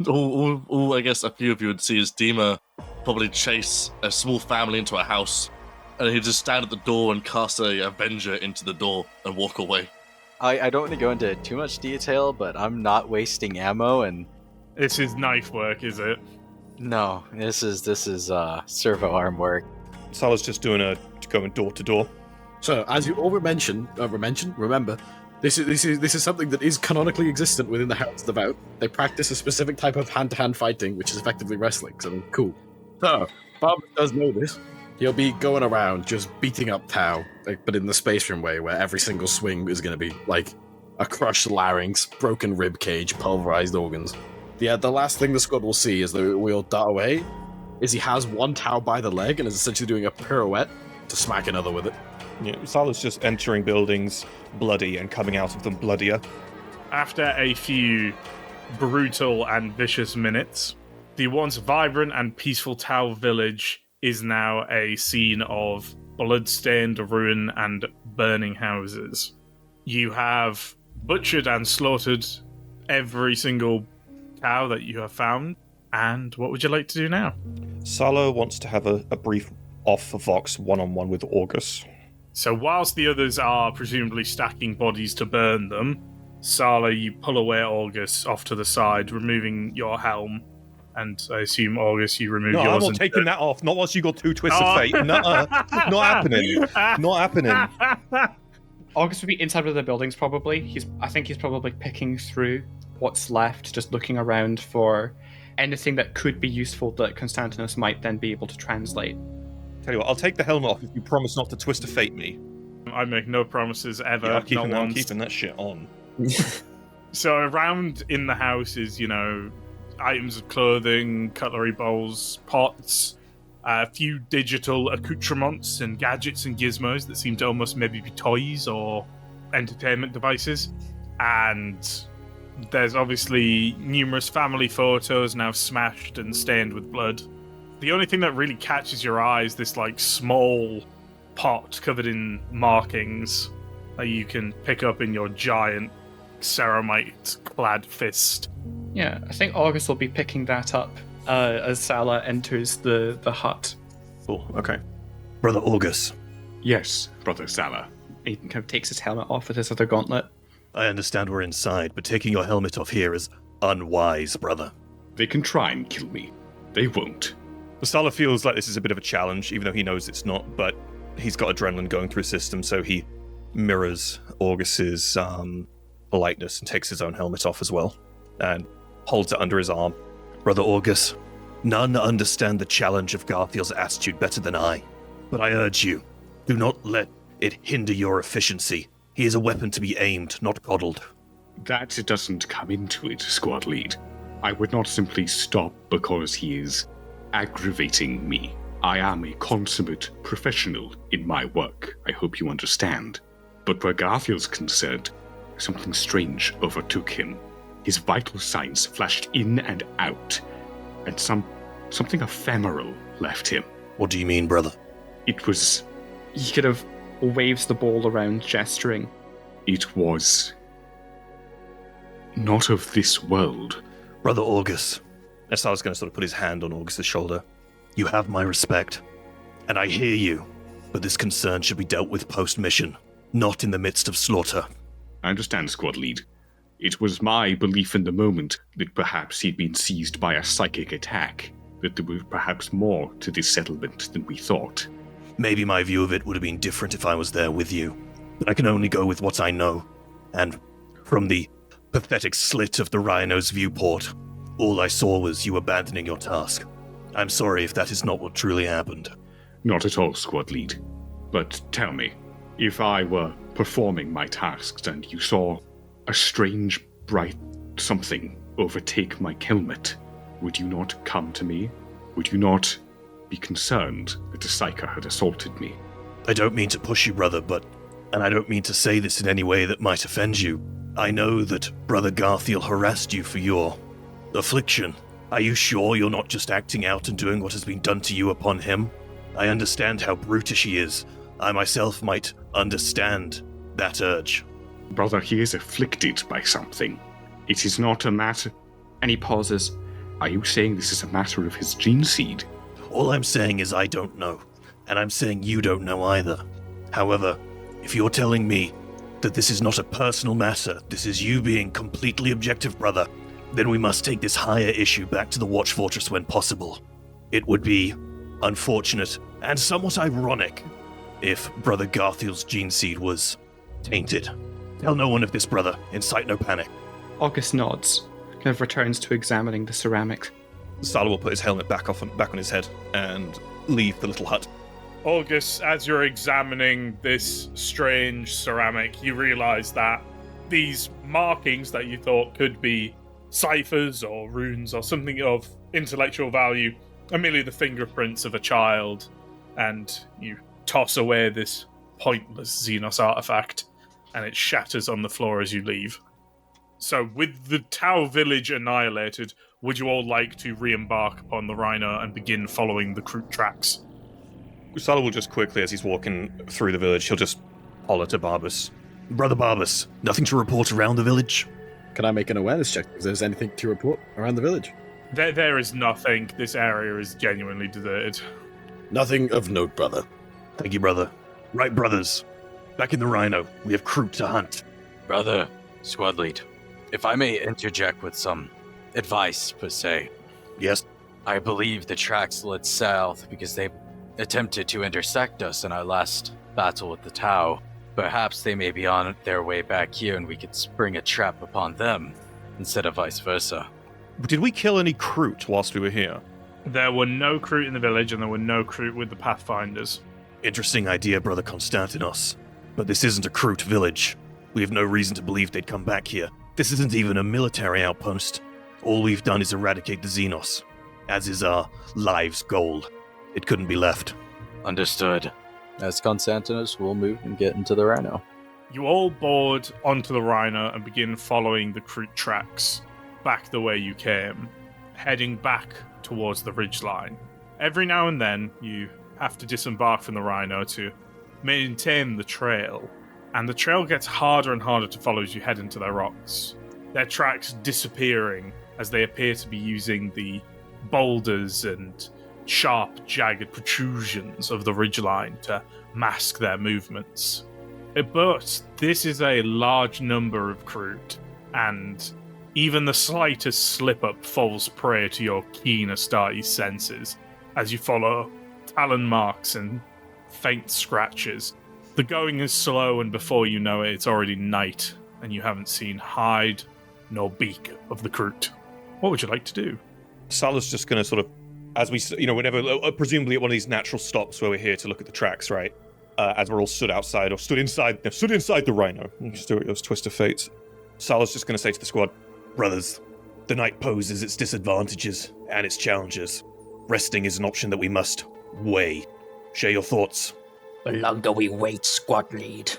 I: all I guess a few of you would see is Dima probably chase a small family into a house, and he'd just stand at the door and cast a Avenger into the door and walk away.
H: I don't want to go into too much detail, but I'm not wasting ammo, and
A: This is knife work, is it?
H: no, this is servo arm work.
F: Sala's just going door to door.
C: So, as you all remember, this is something that is canonically existent within the House of the Vout. They practice a specific type of hand-to-hand fighting, which is effectively wrestling. So, cool. So, Bob does know this. He'll be going around just beating up Tau, but in the Space Room way, where every single swing is going to be like a crushed larynx, broken rib cage, pulverized organs. The last thing the squad will see as they wheel dart away is he has one Tau by the leg and is essentially doing a pirouette to smack another with it.
F: Yeah, Sala's just entering buildings bloody and coming out of them bloodier.
A: After a few brutal and vicious minutes, the once vibrant and peaceful Tau village is now a scene of blood-stained ruin and burning houses. You have butchered and slaughtered every single Tau that you have found, and what would you like to do now?
F: Sala wants to have a brief off-Vox one-on-one with August.
A: So whilst the others are presumably stacking bodies to burn them, Sala, you pull away August off to the side, removing your helm. And I assume, August, you remove yours.
F: No, I'm not taking that off. Not once you got 2 twists of fate. Nuh-uh. Not happening. Not happening.
E: August would be inside of the buildings, probably. I think he's probably picking through what's left, just looking around for anything that could be useful that Konstantinos might then be able to translate.
F: Tell you what, I'll take the helmet off if you promise not to twist of fate me.
A: I make no promises ever.
F: Yeah,
A: I'm
F: keeping that shit on.
A: So around in the house is, items of clothing, cutlery bowls, pots, a few digital accoutrements and gadgets and gizmos that seem to almost maybe be toys or entertainment devices. And there's obviously numerous family photos now smashed and stained with blood. The only thing that really catches your eye is this small pot covered in markings that you can pick up in your giant ceramite-clad fist.
E: Yeah, I think August will be picking that up as Sala enters the hut.
F: Cool, okay.
J: Brother August.
K: Yes, Brother Sala.
E: He kind of takes his helmet off with his other gauntlet.
J: I understand we're inside, but taking your helmet off here is unwise, brother.
K: They can try and kill me. They won't.
F: Sala feels like this is a bit of a challenge, even though he knows it's not, but he's got adrenaline going through his system, so he mirrors August's politeness and takes his own helmet off as well, and holds it under his arm.
J: Brother August, none understand the challenge of Garthiel's attitude better than I, but I urge you, do not let it hinder your efficiency. He is a weapon to be aimed, not coddled.
K: That doesn't come into it, squad lead. I would not simply stop because he is aggravating me. I am a consummate professional in my work. I hope you understand. But where Garfiel's concerned, something strange overtook him. His vital signs flashed in and out, and something ephemeral left him.
F: What do you mean, brother?
K: It was...
E: He kind of waves the bowl around, gesturing.
K: It was... not of this world.
F: Brother August. Salad's going to sort of put his hand on August's shoulder. You have my respect, and I hear you, but this concern should be dealt with post-mission, not in the midst of slaughter.
K: I understand, Squad Lead. It was my belief in the moment that perhaps he'd been seized by a psychic attack, that there was perhaps more to this settlement than we thought.
F: Maybe my view of it would have been different if I was there with you, but I can only go with what I know, and from the pathetic slit of the Rhino's viewport, all I saw was you abandoning your task. I'm sorry if that is not what truly happened.
K: Not at all, Squad Lead. But tell me, if I were performing my tasks and you saw a strange, bright something overtake my helmet, would you not come to me? Would you not be concerned that a psyker had assaulted me?
F: I don't mean to push you, brother, and I don't mean to say this in any way that might offend you. I know that Brother Garthiel harassed you for your affliction. Are you sure you're not just acting out and doing what has been done to you upon him? I understand how brutish he is. I myself might understand that urge.
K: Brother, he is afflicted by something. It is not a matter...
E: And he pauses.
K: Are you saying this is a matter of his gene seed?
F: All I'm saying is I don't know, and I'm saying you don't know either. However, if you're telling me that this is not a personal matter, this is you being completely objective, brother, then we must take this higher issue back to the Watch Fortress when possible. It would be unfortunate and somewhat ironic if Brother Garthiel's gene seed was tainted. Tell no one of this, brother. Incite no panic.
E: August nods, kind of returns to examining the ceramics.
F: Sala will put his helmet back on his head and leave the little hut.
A: August, as you're examining this strange ceramic, you realize that these markings that you thought could be ciphers or runes or something of intellectual value are merely the fingerprints of a child, and you toss away this pointless xenos artifact, and it shatters on the floor as you leave. So, with the Tau village annihilated, would you all like to re-embark upon the Rhino and begin following the Kroot tracks?
F: Sala will just quickly, as he's walking through the village, he'll just holler to Barbas. Brother Barbas, nothing to report around the village?
C: Can I make an awareness check if there's anything to report around the village?
A: There is nothing. This area is genuinely deserted.
C: Nothing of note, brother.
F: Thank you, brother. Right, brothers. Back in the Rhino, we have Kroot to hunt.
G: Brother, Squad Lead, if I may interject with some advice, per se.
F: Yes?
G: I believe the tracks led south because they attempted to intersect us in our last battle with the Tau. Perhaps they may be on their way back here and we could spring a trap upon them, instead of vice versa.
F: Did we kill any Kroot whilst we were here?
A: There were no Kroot in the village, and there were no Kroot with the Pathfinders.
F: Interesting idea, Brother Constantinos. But this isn't a Kroot village. We have no reason to believe they'd come back here. This isn't even a military outpost. All we've done is eradicate the Xenos, as is our lives' goal. It couldn't be left.
G: Understood.
H: As Constantinos, we'll move and get into the Rhino.
A: You all board onto the Rhino and begin following the Kroot tracks back the way you came, heading back towards the ridgeline. Every now and then, you have to disembark from the Rhino to maintain the trail, and the trail gets harder and harder to follow as you head into the rocks. Their tracks disappearing as they appear to be using the boulders and sharp, jagged protrusions of the ridgeline to mask their movements. But this is a large number of Kroot, and even the slightest slip-up falls prey to your keen Astarte senses as you follow talon marks and faint scratches. The going is slow, and before you know it, it's already night, and you haven't seen hide nor beak of the Kroot. What would you like to do?
F: Sala's just going to sort of, as we, whenever, presumably at one of these natural stops where we're here to look at the tracks, right? As we're all stood outside, or stood inside the Rhino. Just do it, those twist of fates. Sala's just going to say to the squad, brothers, the night poses its disadvantages and its challenges. Resting is an option that we must way. Share your thoughts.
L: The longer we wait, squad lead,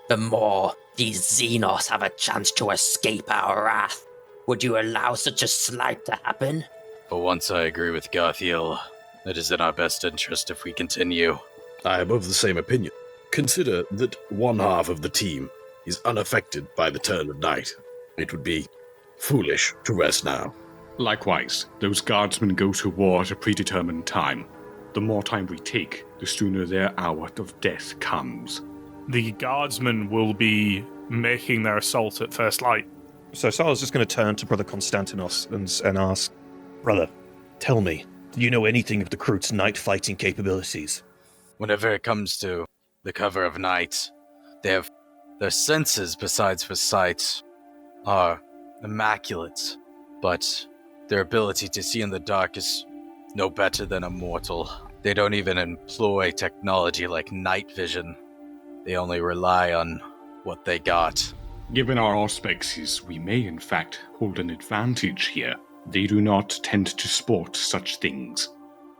L: the more these xenos have a chance to escape our wrath. Would you allow such a slight to happen?
G: For once, I agree with Garthiel. It is in our best interest if we continue.
C: I am of the same opinion. Consider that one half of the team is unaffected by the turn of night. It would be foolish to rest now.
K: Likewise, those guardsmen go to war at a predetermined time. The more time we take, the sooner their hour of death comes.
A: The guardsmen will be making their assault at first light.
F: So Sala's just going to turn to Brother Konstantinos and ask, Brother, tell me, do you know anything of the Kroot's night fighting capabilities?
G: Whenever it comes to the cover of night, their senses, besides for sight, are immaculate, but their ability to see in the dark is no better than a mortal. They don't even employ technology like night vision. They only rely on what they got.
K: Given our auspices, we may in fact hold an advantage here. They do not tend to sport such things.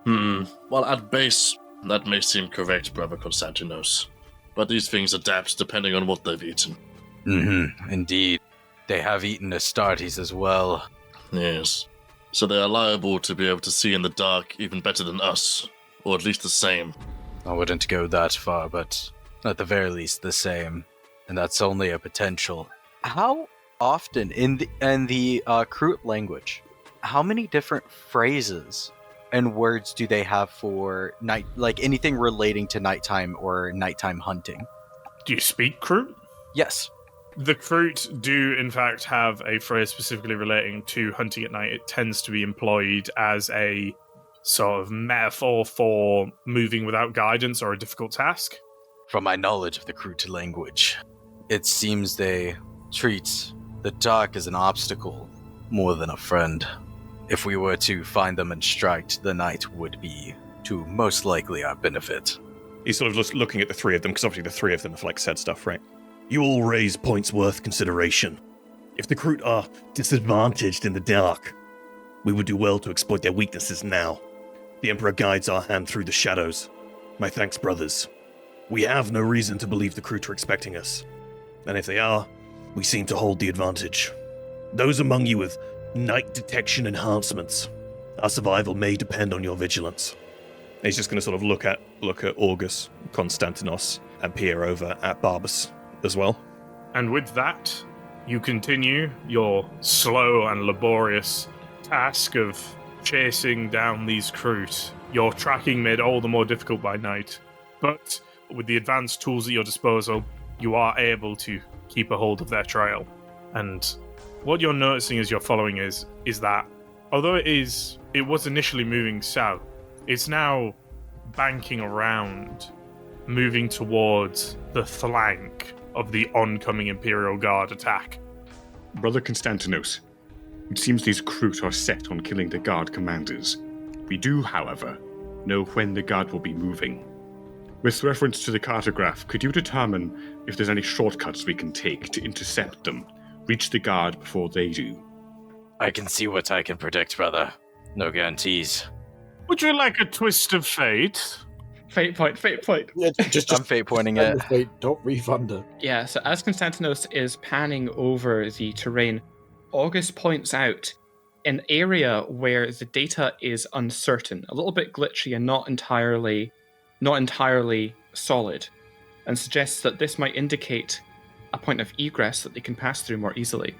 I: Well, at base, that may seem correct, Brother Konstantinos. But these things adapt depending on what they've eaten.
G: Indeed. They have eaten Astartes as well.
I: Yes. So they are liable to be able to see in the dark even better than us, or at least the same.
G: I wouldn't go that far, but at the very least the same. And that's only a potential.
H: How often in the Kroot language, how many different phrases and words do they have for night, like anything relating to nighttime or nighttime hunting?
A: Do you speak Kroot?
H: Yes.
A: The Kroot do, in fact, have a phrase specifically relating to hunting at night. It tends to be employed as a sort of metaphor for moving without guidance or a difficult task.
G: From my knowledge of the Kroot language, it seems they treat the dark as an obstacle more than a friend. If we were to find them and strike, the night would be to most likely our benefit.
F: He's sort of just looking at the three of them, because obviously the three of them have said stuff, right? You all raise points worth consideration. If the Kroot are disadvantaged in the dark, we would do well to exploit their weaknesses now. The Emperor guides our hand through the shadows. My thanks, brothers. We have no reason to believe the Kroot are expecting us. And if they are, we seem to hold the advantage. Those among you with night detection enhancements, our survival may depend on your vigilance. And he's just going to sort of look at August, Konstantinos, and peer over at Barbas as well.
A: And with that, you continue your slow and laborious task of chasing down these Kroot. Your tracking made all the more difficult by night, but with the advanced tools at your disposal, you are able to keep a hold of their trail. And what you're noticing as you're following is that although it was initially moving south, it's now banking around, moving towards the flank of the oncoming Imperial Guard attack.
K: Brother Konstantinos, it seems these Kroot are set on killing the Guard commanders. We do, however, know when the Guard will be moving. With reference to the cartograph, could you determine if there's any shortcuts we can take to intercept them, reach the Guard before they do?
G: I can see what I can predict, brother. No guarantees.
A: Would you like a twist of fate?
E: Fate point.
C: Yeah, just
H: I'm fate pointing it.
C: Wait, don't refund her.
E: Yeah, so as Konstantinos is panning over the terrain, August points out an area where the data is uncertain, a little bit glitchy and not entirely solid, and suggests that this might indicate a point of egress that they can pass through more easily.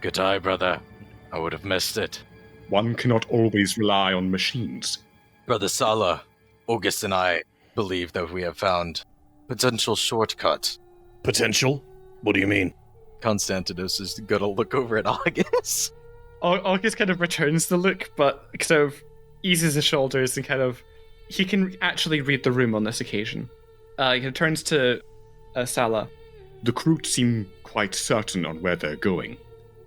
G: Good eye, brother. I would have missed it.
K: One cannot always rely on machines.
G: Brother Sala, August and I believe that we have found potential shortcut.
F: Potential? What do you mean?
H: Konstantinos is gonna look over at August.
E: August kind of returns the look, but kind of eases his shoulders and he can actually read the room on this occasion. He turns to Sala.
K: The Kroot seem quite certain on where they're going.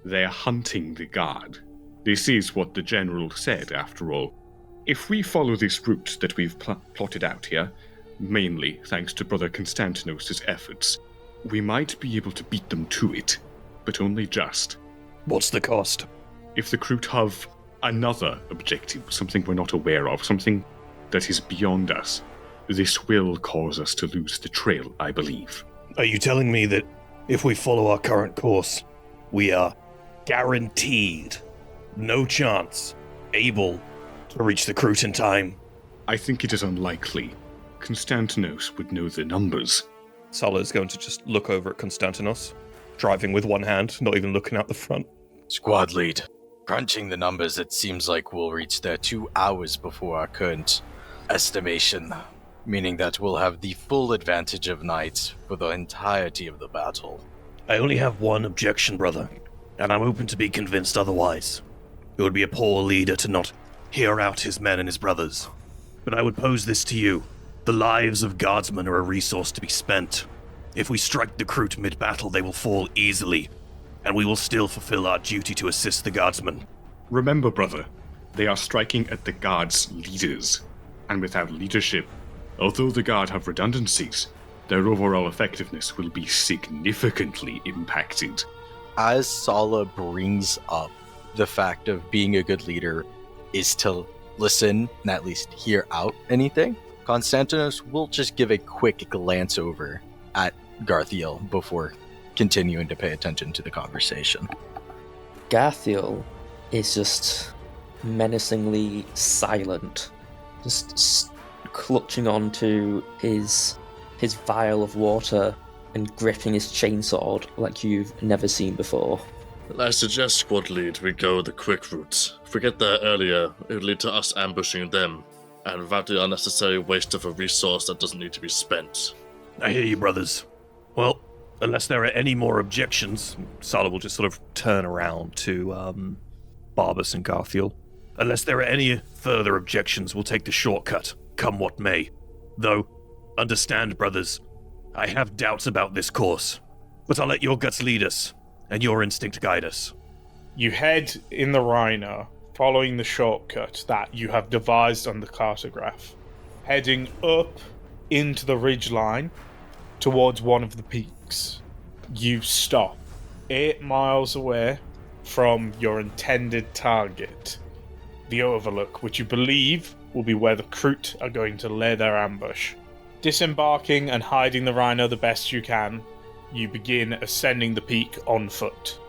K: They're hunting the Guard. This is what the General said, after all. If we follow this route that we've plotted out here, mainly thanks to Brother Konstantinos' efforts, we might be able to beat them to it, but only just.
F: What's the cost?
K: If the Kroot have another objective, something we're not aware of, something that is beyond us. This will cause us to lose the trail, I believe.
J: Are you telling me that if we follow our current course, we are guaranteed, no chance, able to reach the Kroot in time?
K: I think it is unlikely. Constantinos would know the numbers.
F: Sala is going to just look over at Constantinos, driving with one hand, not even looking out the front.
G: Squad lead. Crunching the numbers, it seems like we'll reach there 2 hours before our current estimation, meaning that we'll have the full advantage of night for the entirety of the battle.
J: I only have one objection, brother, and I'm open to be convinced otherwise. It would be a poor leader to not hear out his men and his brothers. But I would pose this to you. The lives of guardsmen are a resource to be spent. If we strike the Kroot mid-battle, they will fall easily, and we will still fulfill our duty to assist the guardsmen.
K: Remember, brother, they are striking at the guard's leaders, and without leadership, although the guard have redundancies, their overall effectiveness will be significantly impacted.
H: As Sala brings up the fact of being a good leader is to listen and at least hear out anything, Constantinos will just give a quick glance over at Garthiel before continuing to pay attention to the conversation.
D: Garthiel is just menacingly silent, just clutching onto his vial of water and gripping his chainsword like you've never seen before.
I: I suggest, squad lead, we go the quick route. If we get there earlier, it would lead to us ambushing them, and without the unnecessary waste of a resource that doesn't need to be spent.
J: I hear you, brothers. Well, unless there are any more objections, Sala will just sort of turn around to Barbas and Garthiel. Unless there are any further objections, we'll take the shortcut, come what may. Though, understand, brothers, I have doubts about this course, but I'll let your guts lead us, and your instinct guide us.
A: You head in the Rhino, following the shortcut that you have devised on the cartograph, heading up into the ridgeline towards one of the peaks. You stop 8 miles away from your intended target, the Overlook, which you believe will be where the Kroot are going to lay their ambush. Disembarking and hiding the Rhino the best you can, you begin ascending the peak on foot,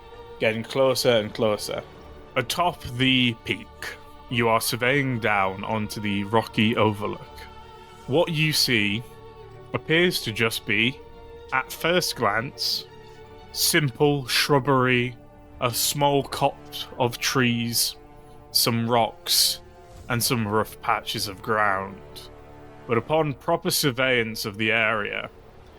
A: getting closer and closer. Atop the peak, you are surveying down onto the rocky overlook. What you see appears to just be, at first glance, simple shrubbery, a small copse of trees, some rocks, and some rough patches of ground. But upon proper surveillance of the area,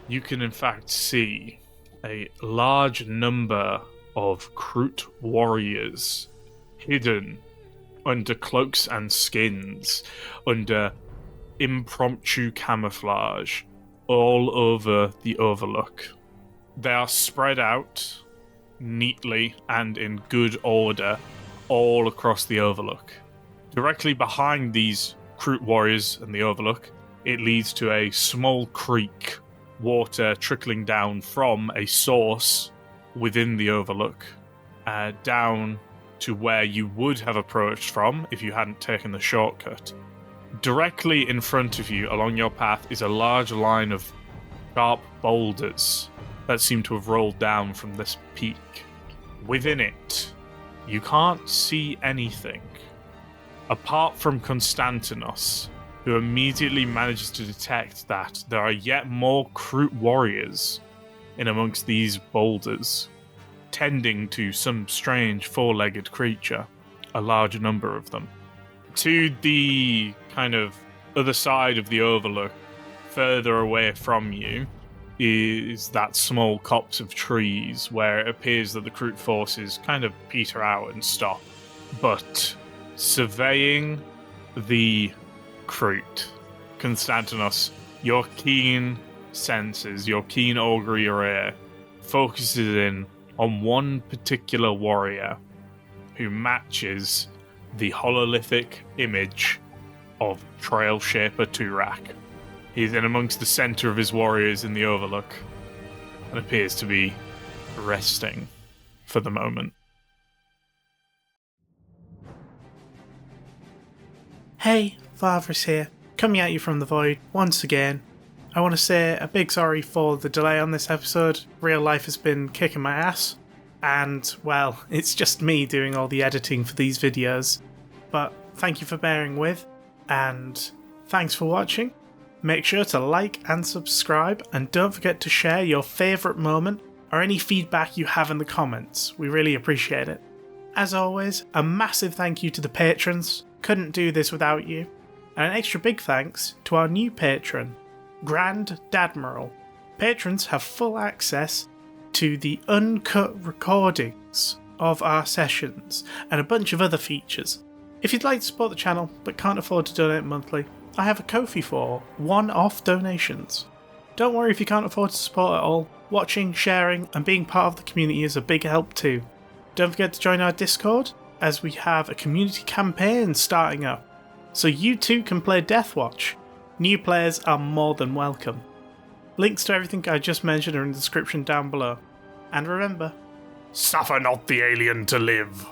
A: you can in fact see a large number of Kroot warriors hidden under cloaks and skins, under impromptu camouflage, all over the Overlook. They are spread out neatly and in good order all across the Overlook. Directly behind these Kroot warriors and the Overlook, it leads to a small creek, water trickling down from a source within the Overlook, down to where you would have approached from if you hadn't taken the shortcut. Directly in front of you along your path is a large line of sharp boulders that seem to have rolled down from this peak. Within it, you can't see anything, apart from Constantinos, who immediately manages to detect that there are yet more Kroot warriors in amongst these boulders, tending to some strange four-legged creature, a large number of them. To the kind of other side of the Overlook, further away from you, is that small copse of trees where it appears that the Kroot forces kind of peter out and stop. But surveying the Kroot, Constantinos, your keen senses, your keen augury array, focuses in on one particular warrior who matches the hololithic image of Trail Shaper Turak. He's in amongst the center of his warriors in the Overlook and appears to be resting for the moment.
M: Hey, Varus here.
A: coming at you from the void once again. I want to say a big sorry for the delay on this episode. Real life has been kicking my ass, and, well, it's just me doing all the editing for these videos. But thank you for bearing with, and thanks for watching. Make sure to like and subscribe, and don't forget to share your favourite moment or any feedback you have in the comments. We really appreciate it. As always, a massive thank you to the patrons. Couldn't do this without you. And an extra big thanks to our new patron, Grand Dadmiral. Patrons have full access to the uncut recordings of our sessions and a bunch of other features. If you'd like to support the channel but can't afford to donate monthly, I have a Ko-fi for one-off donations. Don't worry if you can't afford to support at all. Watching, sharing, and being part of the community is a big help too. Don't forget to join our Discord, as we have a community campaign starting up, so you too can play Deathwatch. New players are more than welcome. Links to everything I just mentioned are in the description down below. And remember,
K: Suffer not the alien to live.